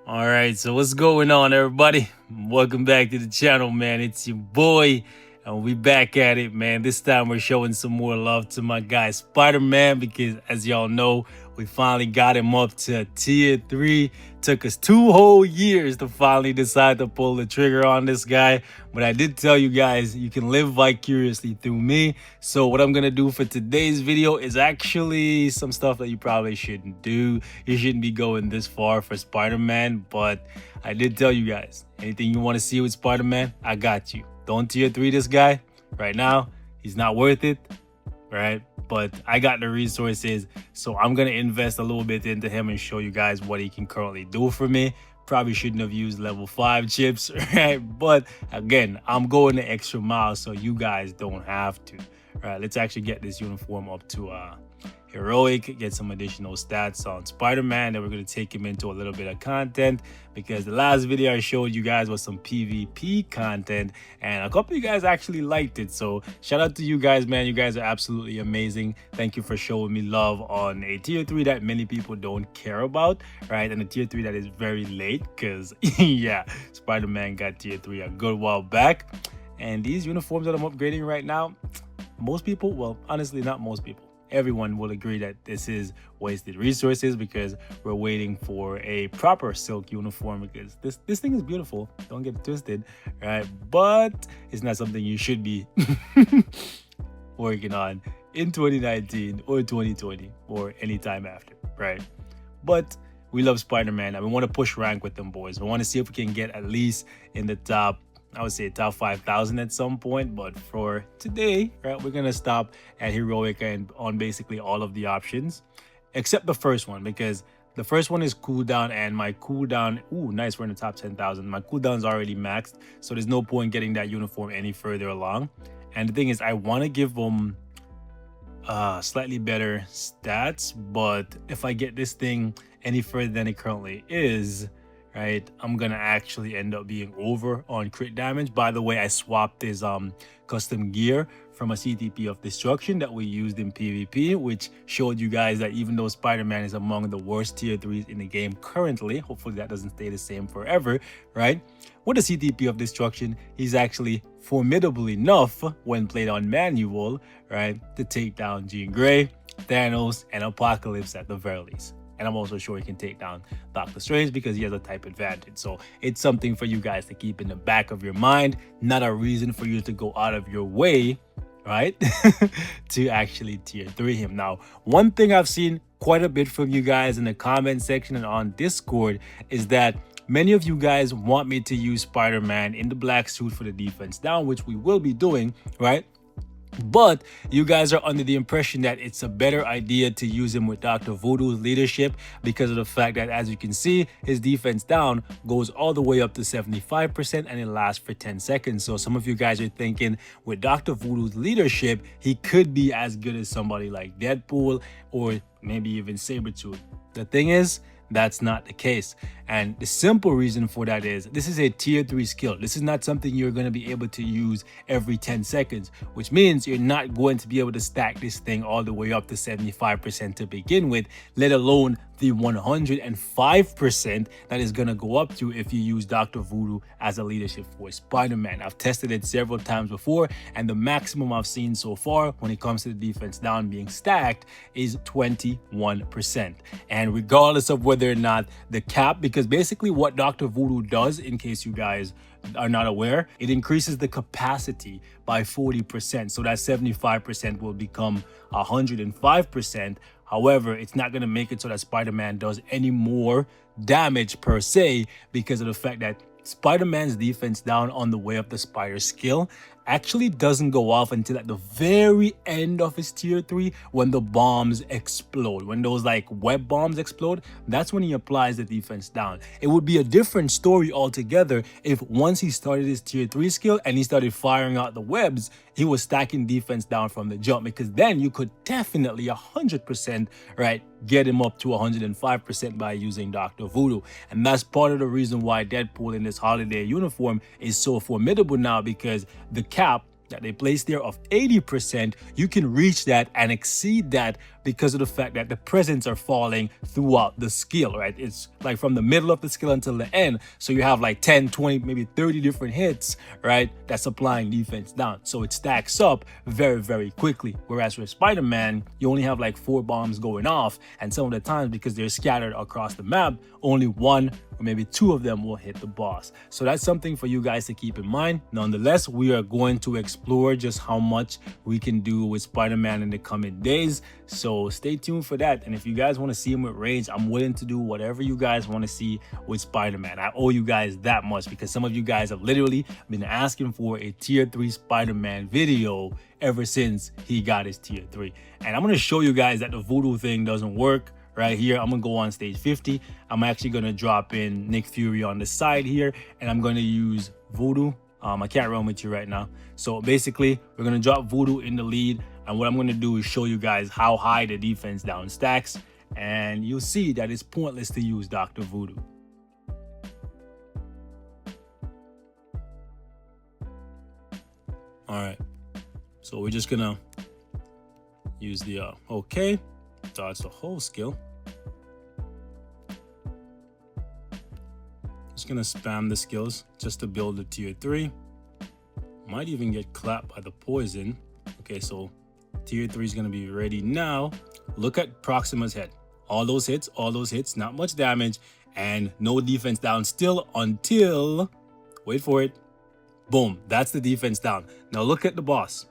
All right, so what's going on, everybody? Welcome back to the channel, man. It's your boy, and we back at it, man. This time we're showing some more love to my guy Spider-Man because, as y'all know, we finally got him up to tier 3. Took us 2 whole years to finally decide to pull the trigger on this guy. But I did tell you guys, you can live vicariously through me. So what I'm going to do for today's video is actually some stuff that you probably shouldn't do. You shouldn't be going this far for Spider-Man. But I did tell you guys, anything you want to see with Spider-Man, I got you. Don't tier 3 this guy right now. He's not worth it. Right? But I got the resources, so I'm gonna invest a little bit into him and show you guys what he can currently do for me. Probably shouldn't have used level 5 chips, right? But again, I'm going the extra mile so you guys don't have to. All right, let's actually get this uniform up to heroic, get some additional stats on Spider-Man. Then we're going to take him into a little bit of content because the last video I showed you guys was some PvP content and a couple of you guys actually liked it. So shout out to you guys, man. You guys are absolutely amazing. Thank you for showing me love on a tier 3 that many people don't care about, right? And a tier 3 that is very late because yeah, Spider-Man got tier 3 a good while back. And these uniforms that I'm upgrading right now, most people, well, honestly, not most people, everyone will agree that this is wasted resources because we're waiting for a proper silk uniform because this thing is beautiful. Don't get it twisted, right? But it's not something you should be working on in 2019 or 2020 or any time after, right? But we love Spider-Man and we want to push rank with them boys. We want to see if we can get at least in the top, I would say top 5,000 at some point, but for today, right, we're gonna stop at heroic and on basically all of the options, except the first one because the first one is cooldown and my cooldown. Ooh, nice, we're in the top 10,000. My cooldown's already maxed, so there's no point getting that uniform any further along. And the thing is, I want to give them slightly better stats, but if I get this thing any further than it currently is, right, I'm gonna actually end up being over on crit damage. By the way, I swapped his custom gear from a CTP of destruction that we used in PvP, which showed you guys that even though Spider-Man is among the worst tier 3s in the game currently, hopefully that doesn't stay the same forever, right? With a CTP of destruction, he's actually formidable enough when played on manual, right, to take down Jean Grey, Thanos, and Apocalypse at the very least. And I'm also sure he can take down Doctor Strange because he has a type advantage. So it's something for you guys to keep in the back of your mind, not a reason for you to go out of your way, right, to actually tier 3 him. Now, one thing I've seen quite a bit from you guys in the comment section and on Discord is that many of you guys want me to use Spider-Man in the black suit for the defense down, which we will be doing, right? But you guys are under the impression that it's a better idea to use him with Dr. Voodoo's leadership because of the fact that, as you can see, his defense down goes all the way up to 75% and it lasts for 10 seconds. So some of you guys are thinking with Dr. Voodoo's leadership, he could be as good as somebody like Deadpool or maybe even Sabretooth. The thing is, that's not the case. And the simple reason for that is this is a tier 3 skill. This is not something you're going to be able to use every 10 seconds, which means you're not going to be able to stack this thing all the way up to 75% to begin with, let alone the 105% that is going to go up to if you use Dr. Voodoo as a leadership for Spider-Man. I've tested it several times before, and the maximum I've seen so far when it comes to the defense down being stacked is 21%. And regardless of whether or not the cap, because basically what Dr. Voodoo does, in case you guys are not aware, it increases the capacity by 40%. So that 75% will become 105%. However, it's not going to make it so that Spider-Man does any more damage per se because of the fact that Spider-Man's defense down on the way up the Spider skill actually doesn't go off until at the very end of his tier 3 when the bombs explode. When those like web bombs explode, that's when he applies the defense down. It would be a different story altogether if once he started his tier 3 skill and he started firing out the webs, he was stacking defense down from the jump, because then you could definitely 100%, right, get him up to 105% by using Dr. Voodoo. And that's part of the reason why Deadpool in this holiday uniform is so formidable now, because the cap that they placed there of 80%, you can reach that and exceed that because of the fact that the presents are falling throughout the skill, right? It's like from the middle of the skill until the end. So you have like 10, 20, maybe 30 different hits, right? That's applying defense down. So it stacks up very, very quickly. Whereas with Spider-Man, you only have like 4 bombs going off. And some of the times, because they're scattered across the map, only 1 or maybe 2 of them will hit the boss. So that's something for you guys to keep in mind. Nonetheless, we are going to explore just how much we can do with Spider-Man in the coming days. So stay tuned for that. And if you guys want to see him with rage, I'm willing to do whatever you guys want to see with Spider-Man. I owe you guys that much because some of you guys have literally been asking for a tier 3 Spider-Man video ever since he got his tier 3. And I'm going to show you guys that the Voodoo thing doesn't work. Right here, I'm gonna go on stage 50. I'm actually gonna drop in Nick Fury on the side here, and I'm gonna use Voodoo. I can't run with you right now. So basically, we're gonna drop Voodoo in the lead, and what I'm gonna do is show you guys how high the defense down stacks, and you'll see that it's pointless to use Dr. Voodoo. All right, so we're just gonna use the okay. Dodge the whole skill. Just gonna spam the skills just to build a tier 3. Might even get clapped by the poison. Okay, so tier 3 is gonna be ready now. Look at Proxima's head. All those hits, not much damage, and no defense down still until, wait for it, boom, that's the defense down. Now look at the boss,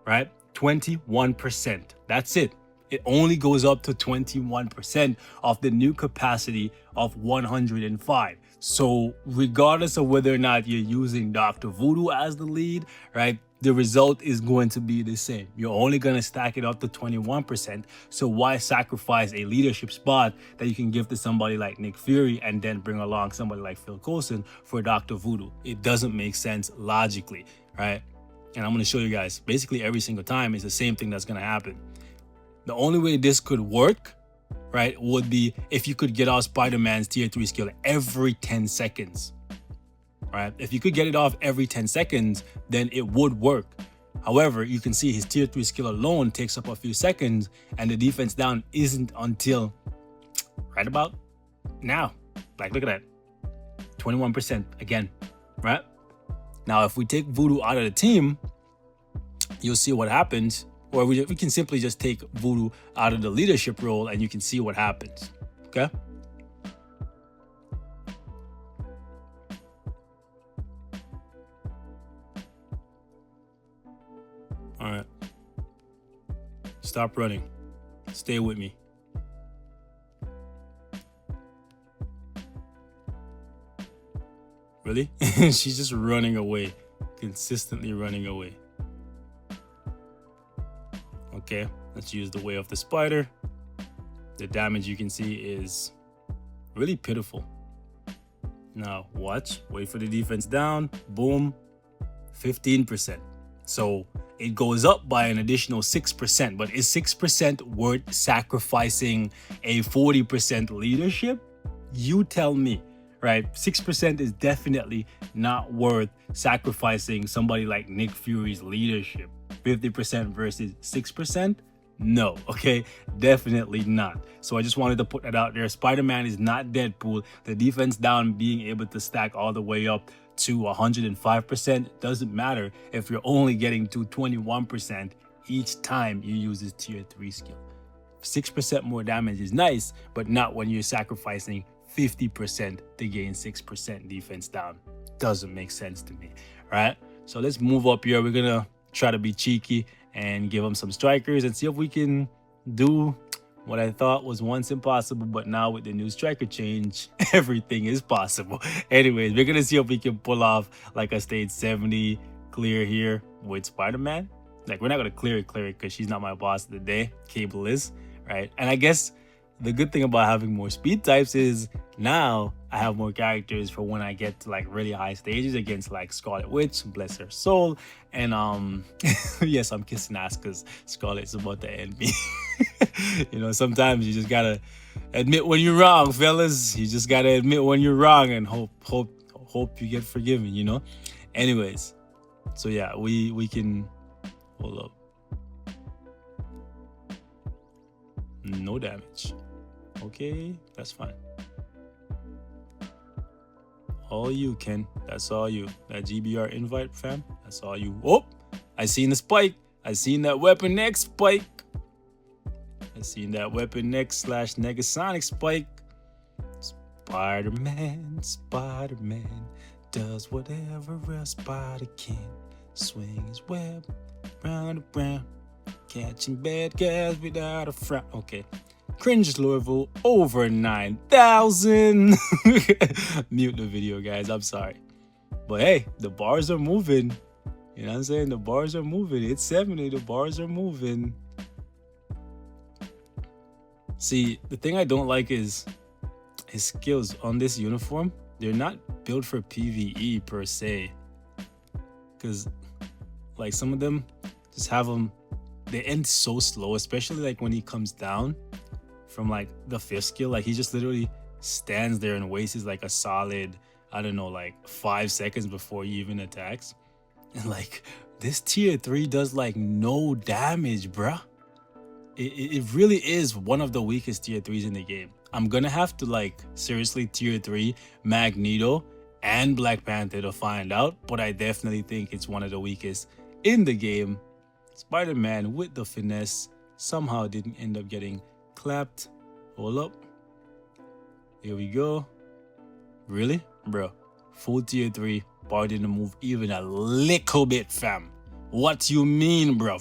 right? 21%, that's it. It only goes up to 21% of the new capacity of 105. So regardless of whether or not you're using Dr. Voodoo as the lead, right, the result is going to be the same. You're only going to stack it up to 21%. So why sacrifice a leadership spot that you can give to somebody like Nick Fury and then bring along somebody like Phil Coulson for Dr. Voodoo? It doesn't make sense logically, right? And I'm going to show you guys basically every single time is the same thing that's going to happen. The only way this could work, right, would be if you could get off Spider-Man's tier 3 skill every 10 seconds, right? If you could get it off every 10 seconds, then it would work. However, you can see his tier 3 skill alone takes up a few seconds, and the defense down isn't until right about now. Like, look at that. 21% again, right? Now, if we take Voodoo out of the team, you'll see what happens. Or we can simply just take Voodoo out of the leadership role and you can see what happens, okay? All right. Stop running. Stay with me. Really? She's just running away, consistently running away. Okay, let's use the way of the spider. The damage you can see is really pitiful. Now watch, wait for the defense down, boom, 15%. So it goes up by an additional 6%, but is 6% worth sacrificing a 40% leadership? You tell me, right? 6% is definitely not worth sacrificing somebody like Nick Fury's leadership. 50% versus 6%? No, okay? Definitely not. So I just wanted to put that out there. Spider-Man is not Deadpool. The defense down being able to stack all the way up to 105% doesn't matter if you're only getting to 21% each time you use his tier 3 skill. 6% more damage is nice, but not when you're sacrificing 50% to gain 6% defense down. Doesn't make sense to me, right? So let's move up here. We're gonna try to be cheeky and give them some strikers and see if we can do what I thought was once impossible, but now with the new striker change, everything is possible. Anyways, we're gonna see if we can pull off like a stage 70 clear here with Spider-Man. Like, we're not gonna clear it because she's not my boss of the day. Cable is, right? And I guess the good thing about having more speed types is now I have more characters for when I get to like really high stages against like Scarlet Witch, bless her soul. And yes, I'm kissing ass because Scarlet's about to end me. You know, sometimes you just gotta admit when you're wrong, fellas. You just gotta admit when you're wrong and hope you get forgiven, you know. Anyways, so yeah, we can hold up. No damage. Okay, that's fine. All you, Ken. That's all you. That GBR invite, fam. That's all you. Oh, I seen the spike. I seen that Weapon X spike. I seen that Weapon X / Negasonic spike. Spider-Man, Spider-Man does whatever a spider can. Swing his web round and round, catching bad guys without a frown. Okay. Cringe level over 9,000. Mute the video, guys. I'm sorry. But hey, the bars are moving. You know what I'm saying? The bars are moving. It's 70. The bars are moving. See, the thing I don't like is his skills on this uniform. They're not built for PvE per se. Because, like, some of them just have them. They end so slow, especially like when he comes down from like the 5th skill. Like, he just literally stands there and wastes like a solid, I don't know, like 5 seconds before he even attacks. And like, this tier 3 does like no damage, bruh. It really is one of the weakest tier 3s in the game. I'm gonna have to like seriously tier 3 Magneto and Black Panther to find out, but I definitely think it's one of the weakest in the game. Spider-Man with the finesse somehow didn't end up getting clapped. Hold up. Here we go. Really? Bro. Full tier 3. Bar didn't move even a little bit, fam. What you mean, bro?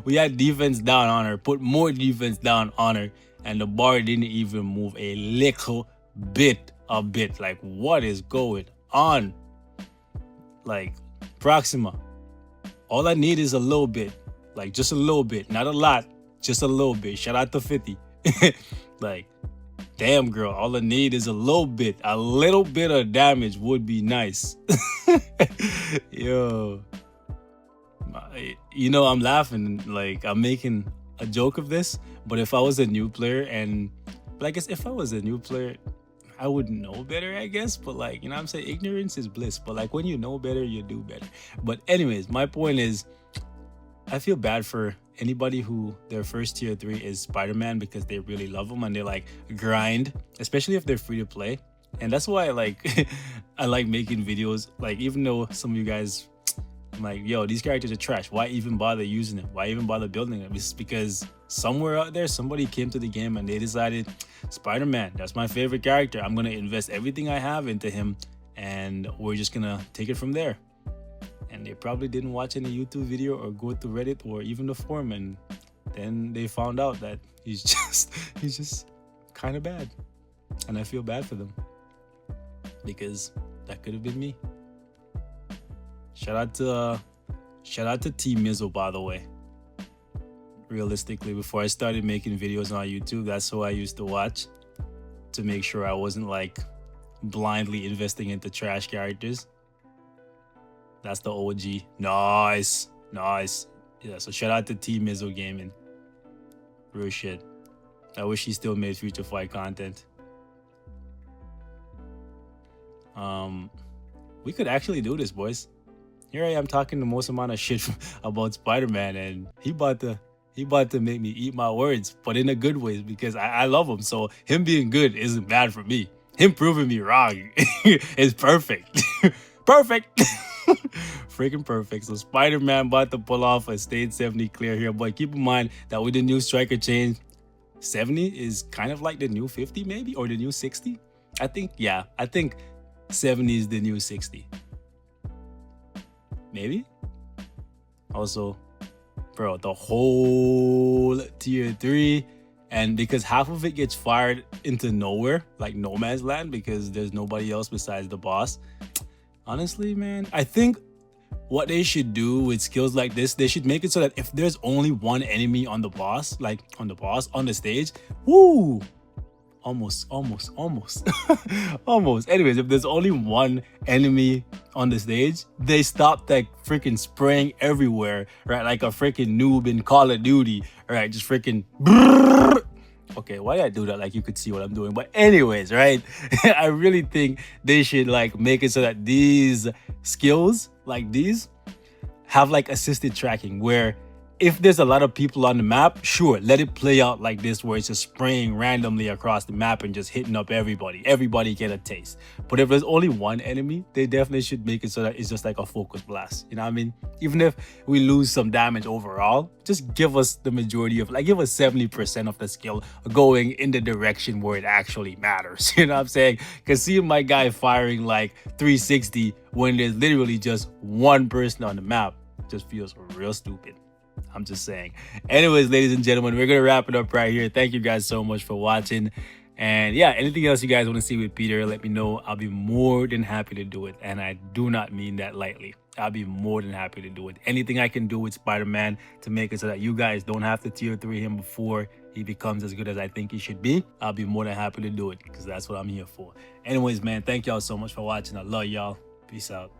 We had defense down on her. Put more defense down on her. And the bar didn't even move a little bit. Like, what is going on? Like, PROXIMA. All I need is a little bit. Like, just a little bit. Not a lot. Just a little bit. Shout out to 50. Like, damn, girl. All I need is a little bit. A little bit of damage would be nice. Yo. You know, I'm laughing. Like, I'm making a joke of this. But if I was a new player and... But I guess if I was a new player, I would know better, I guess. But like, you know what I'm saying? Ignorance is bliss. But like, when you know better, you do better. But anyways, my point is, I feel bad for anybody who their first tier 3 is Spider-Man because they really love him and they like grind, especially if they're free to play. And that's why I like I like making videos. Like, even though some of you guys, I'm like, yo, these characters are trash. Why even bother using them? Why even bother building them? It's because somewhere out there, somebody came to the game and they decided, Spider-Man, that's my favorite character. I'm going to invest everything I have into him and we're just going to take it from there. And they probably didn't watch any YouTube video or go to Reddit or even the forum. And then they found out that he's just kind of bad. And I feel bad for them because that could have been me. Shout out to Team Mizzle, by the way. Realistically, before I started making videos on YouTube, that's who I used to watch to make sure I wasn't like blindly investing into trash characters. That's the OG. Nice. Yeah, so shout out to Team Mizzle Gaming. Real shit. I wish he still made Future Fight content. We could actually do this, boys. Here I am talking the most amount of shit about Spider-Man, and he about to make me eat my words, but in a good way because I love him. So him being good isn't bad for me. Him proving me wrong is perfect. Perfect. Freaking perfect. So Spider-Man about to pull off a stage 70 clear here, but keep in mind that with the new striker change, 70 is kind of like the new 50 maybe, or the new 60. I think 70 is the new 60. Maybe. Also, bro, the whole tier 3, and because half of it gets fired into nowhere, like no man's land, because there's nobody else besides the boss. Honestly, man, I think what they should do with skills like this, they should make it so that if there's only one enemy on the boss, like on the stage, woo, almost. Almost. Anyways, if there's only one enemy on the stage, they stop like freaking spraying everywhere, right? Like a freaking noob in Call of Duty, right? Just freaking. Okay, why did I do that? Like, you could see what I'm doing. But anyways, right? I really think they should like make it so that these skills like these have like assisted tracking, where if there's a lot of people on the map, sure, let it play out like this where it's just spraying randomly across the map and just hitting up everybody. Everybody get a taste. But if there's only one enemy, they definitely should make it so that it's just like a focus blast. You know what I mean? Even if we lose some damage overall, just give us the majority of, like, give us 70% of the skill going in the direction where it actually matters. You know what I'm saying? Because seeing my guy firing like 360 when there's literally just one person on the map just feels real stupid. I'm just saying. Anyways, ladies and gentlemen, we're going to wrap it up right here. Thank you guys so much for watching. And yeah, anything else you guys want to see with Peter, let me know. I'll be more than happy to do it. And I do not mean that lightly. I'll be more than happy to do it. Anything I can do with Spider-Man to make it so that you guys don't have to tier 3 him before he becomes as good as I think he should be, I'll be more than happy to do it because that's what I'm here for. Anyways, man, thank y'all so much for watching. I love y'all. Peace out.